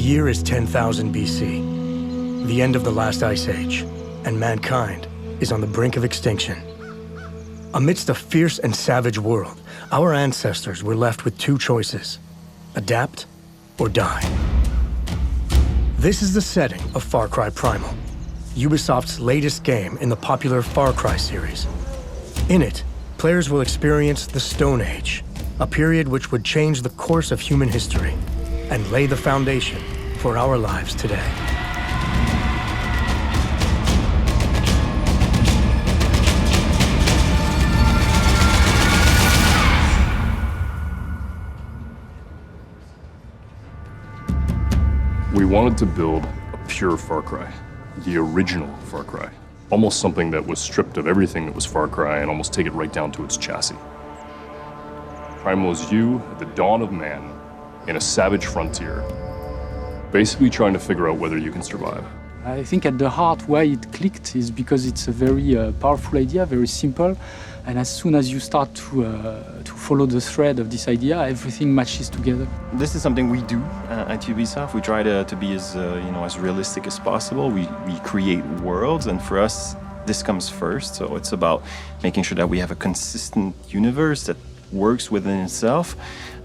year is 10,000 BC, the end of the last ice age, and mankind is on the brink of extinction. Amidst a fierce and savage world, our ancestors were left with two choices: adapt or die. This is the setting of Far Cry Primal, Ubisoft's latest game in the popular Far Cry series. In it, players will experience the Stone Age, a period which would change the course of human history and lay the foundation for our lives today. We wanted to build a pure Far Cry, the original Far Cry. Almost something that was stripped of everything that was Far Cry and almost take it right down to its chassis. Primal is you at the dawn of man in a savage frontier, basically trying to figure out whether you can survive. I think at the heart why it clicked is because it's a very powerful idea, very simple, and as soon as you start to follow the thread of this idea, everything matches together. This is something we do at Ubisoft. We try to be as as realistic as possible. We create worlds, and for us, this comes first. So it's about making sure that we have a consistent universe that works within itself.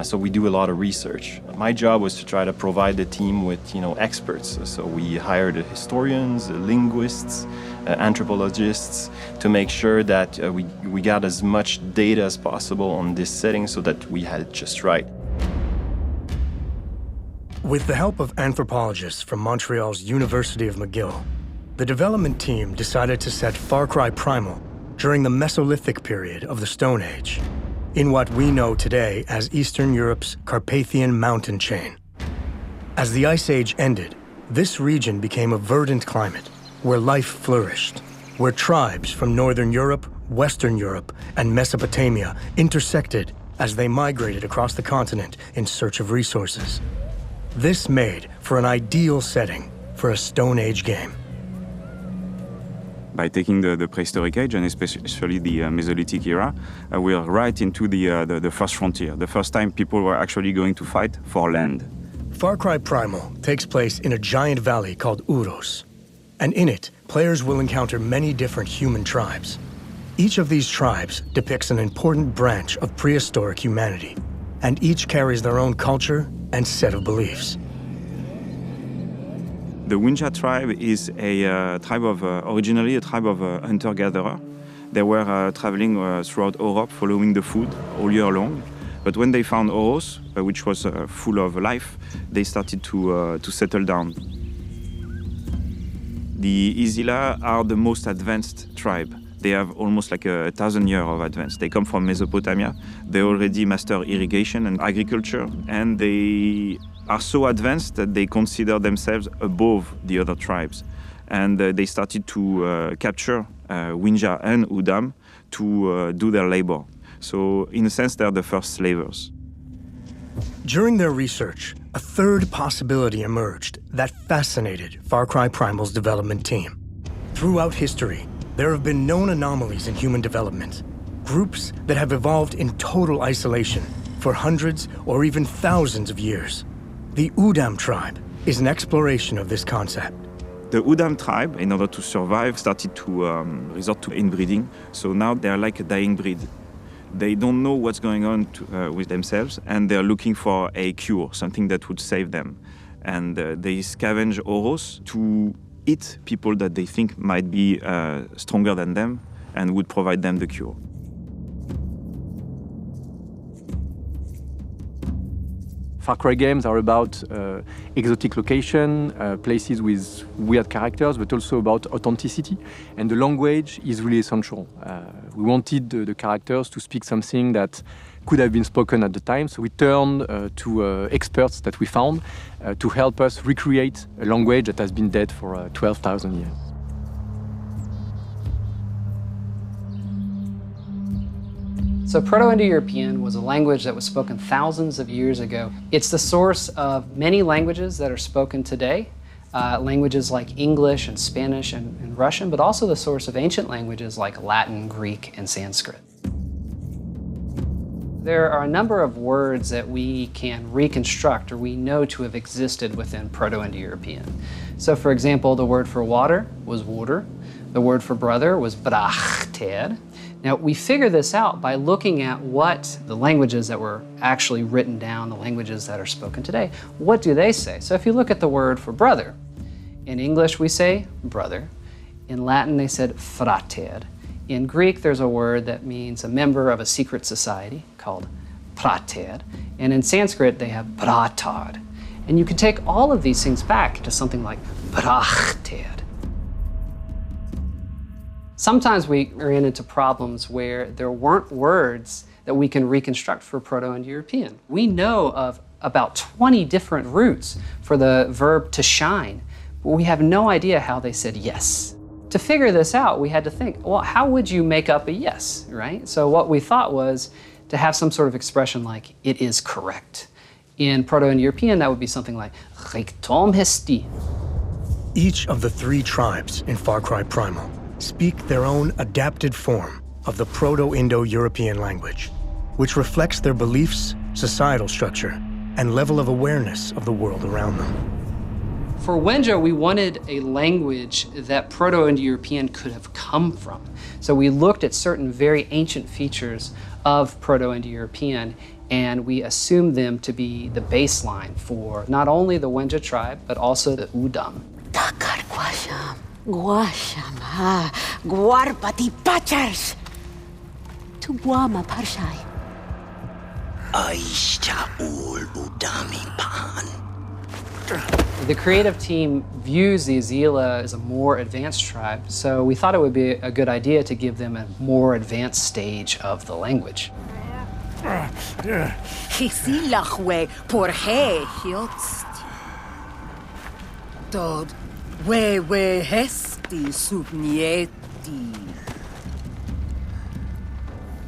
So we do a lot of research. My job was to try to provide the team with experts. So we hired historians, linguists, anthropologists to make sure that we got as much data as possible on this setting so that we had it just right. With the help of anthropologists from Montreal's University of McGill, the development team decided to set Far Cry Primal during the Mesolithic period of the Stone Age, in what we know today as Eastern Europe's Carpathian mountain chain. As the Ice Age ended, this region became a verdant climate where life flourished, where tribes from Northern Europe, Western Europe, and Mesopotamia intersected as they migrated across the continent in search of resources. This made for an ideal setting for a Stone Age game. By taking the prehistoric age, and especially the Mesolithic era, we are right into the first frontier, the first time people were actually going to fight for land. Far Cry Primal takes place in a giant valley called Uros, and in it, players will encounter many different human tribes. Each of these tribes depicts an important branch of prehistoric humanity, and each carries their own culture and set of beliefs. The Wenja tribe is a tribe of, originally a tribe of hunter-gatherer. They were traveling throughout Europe, following the food all year long. But when they found Oros, which was full of life, they started to settle down. The Isila are the most advanced tribe. They have almost like 1,000 years of advance. They come from Mesopotamia. They already master irrigation and agriculture, and they are so advanced that they consider themselves above the other tribes. And they started to capture Wenja and Udam to do their labor. So in a sense, they're the first slavers. During their research, a third possibility emerged that fascinated Far Cry Primal's development team. Throughout history, there have been known anomalies in human development, groups that have evolved in total isolation for hundreds or even thousands of years. The Udam tribe is an exploration of this concept. The Udam tribe, in order to survive, started to resort to inbreeding. So now they're like a dying breed. They don't know what's going on with themselves, and they're looking for a cure, something that would save them. And they scavenge Oros to eat people that they think might be stronger than them and would provide them the cure. Far Cry games are about exotic location, places with weird characters, but also about authenticity. And the language is really essential. We wanted the characters to speak something that could have been spoken at the time, so we turned to experts that we found to help us recreate a language that has been dead for 12,000 years. So Proto-Indo-European was a language that was spoken thousands of years ago. It's the source of many languages that are spoken today, languages like English and Spanish and Russian, but also the source of ancient languages like Latin, Greek, and Sanskrit. There are a number of words that we can reconstruct or we know to have existed within Proto-Indo-European. So for example, the word for water was wurde, the word for brother was braucht. Now we figure this out by looking at what the languages that were actually written down, the languages that are spoken today, what do they say? So if you look at the word for brother, in English we say brother, in Latin they said frater. In Greek, there's a word that means a member of a secret society called prater. And in Sanskrit, they have bratard. And you can take all of these things back to something like brauchter. Sometimes we ran into problems where there weren't words that we can reconstruct for Proto-Indo-European. We know of about 20 different roots for the verb to shine, but we have no idea how they said yes. To figure this out, we had to think, well, how would you make up a yes, right? So what we thought was to have some sort of expression like, it is correct. In Proto-Indo-European, that would be something like, riktom hesti. Each of the 3 tribes in Cry Primal speak their own adapted form of the Proto-Indo-European language, which reflects their beliefs, societal structure, and level of awareness of the world around them. For Wenja, we wanted a language that Proto-Indo-European could have come from. So we looked at certain very ancient features of Proto-Indo-European, and we assumed them to be the baseline for not only the Wenja tribe, but also the Udam. Takar guasham, guasham ha, guarpati pachars, tuguama parshai. Aisha ul udami pan. The creative team views the Azila as a more advanced tribe, so we thought it would be a good idea to give them a more advanced stage of the language. Hisilachwe por he hiotst. Dod we hesti subnieti.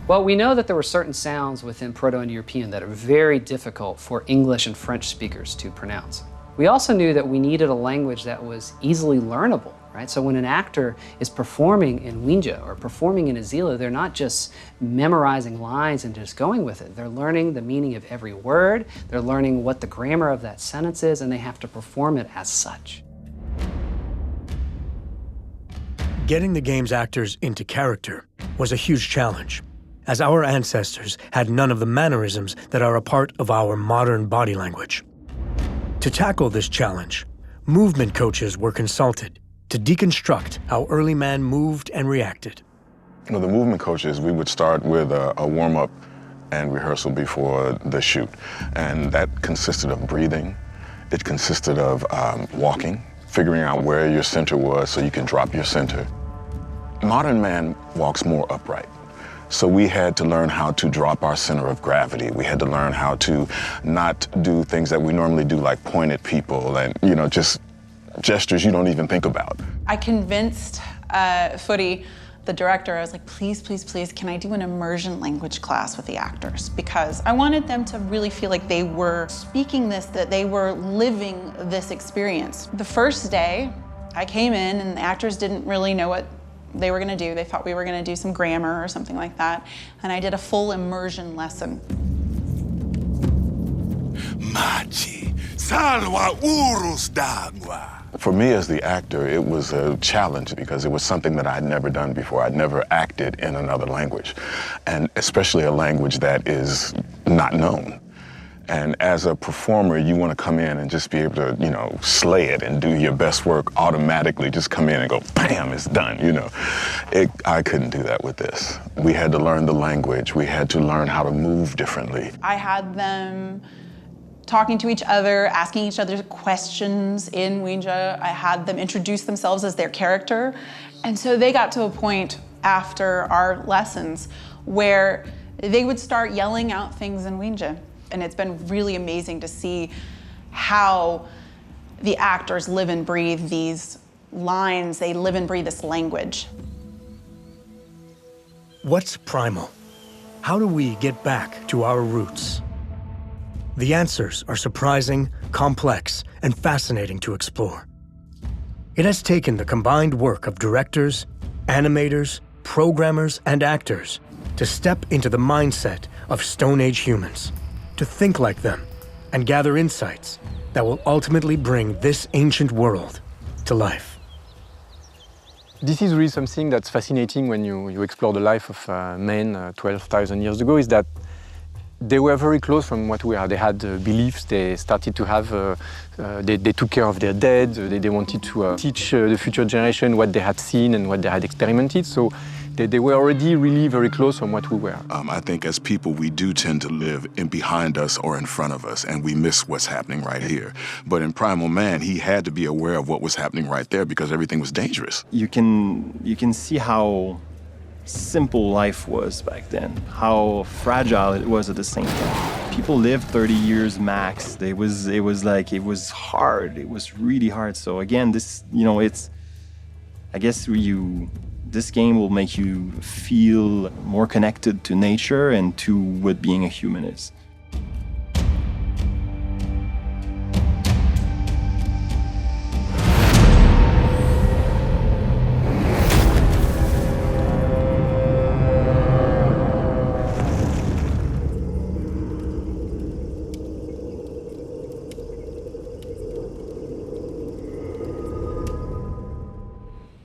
Well, we know that there were certain sounds within Proto-Indo-European that are very difficult for English and French speakers to pronounce. We also knew that we needed a language that was easily learnable, right? So when an actor is performing in Wenja or performing in Azila, they're not just memorizing lines and just going with it. They're learning the meaning of every word, they're learning what the grammar of that sentence is, and they have to perform it as such. Getting the game's actors into character was a huge challenge, as our ancestors had none of the mannerisms that are a part of our modern body language. To tackle this challenge, movement coaches were consulted to deconstruct how early man moved and reacted. The movement coaches, we would start with a warm-up and rehearsal before the shoot. And that consisted of breathing. It consisted of walking, figuring out where your center was so you can drop your center. Modern man walks more upright. So we had to learn how to drop our center of gravity. We had to learn how to not do things that we normally do, like point at people and, just gestures you don't even think about. I convinced Footy, the director, I was like, please, please, please, can I do an immersion language class with the actors? Because I wanted them to really feel like they were speaking this, that they were living this experience. The first day, I came in and the actors didn't really know what they were going to do. They thought we were going to do some grammar or something like that. And I did a full immersion lesson. Machi, salwa urus d'agua. For me as the actor, it was a challenge because it was something that I'd never done before. I'd never acted in another language, and especially a language that is not known. And as a performer, you want to come in and just be able to, slay it and do your best work automatically. Just come in and go, bam, it's done, I couldn't do that with this. We had to learn the language. We had to learn how to move differently. I had them talking to each other, asking each other questions in Wenja. I had them introduce themselves as their character. And so they got to a point after our lessons where they would start yelling out things in Wenja. And it's been really amazing to see how the actors live and breathe these lines, they live and breathe this language. What's primal? How do we get back to our roots? The answers are surprising, complex, and fascinating to explore. It has taken the combined work of directors, animators, programmers, and actors to step into the mindset of Stone Age humans, to think like them, and gather insights that will ultimately bring this ancient world to life. This is really something that's fascinating when you explore the life of men 12,000 years ago, is that they were very close from what we are. They had beliefs, they started to have, they took care of their dead, they wanted to teach the future generation what they had seen and what they had experimented. So they were already really very close from what we were. I think as people, we do tend to live in behind us or in front of us, and we miss what's happening right here. But in Primal Man, he had to be aware of what was happening right there because everything was dangerous. You can see how simple life was back then, how fragile it was at the same time. People lived 30 years max. It was hard. It was really hard. So again, this, I guess this game will make you feel more connected to nature and to what being a human is.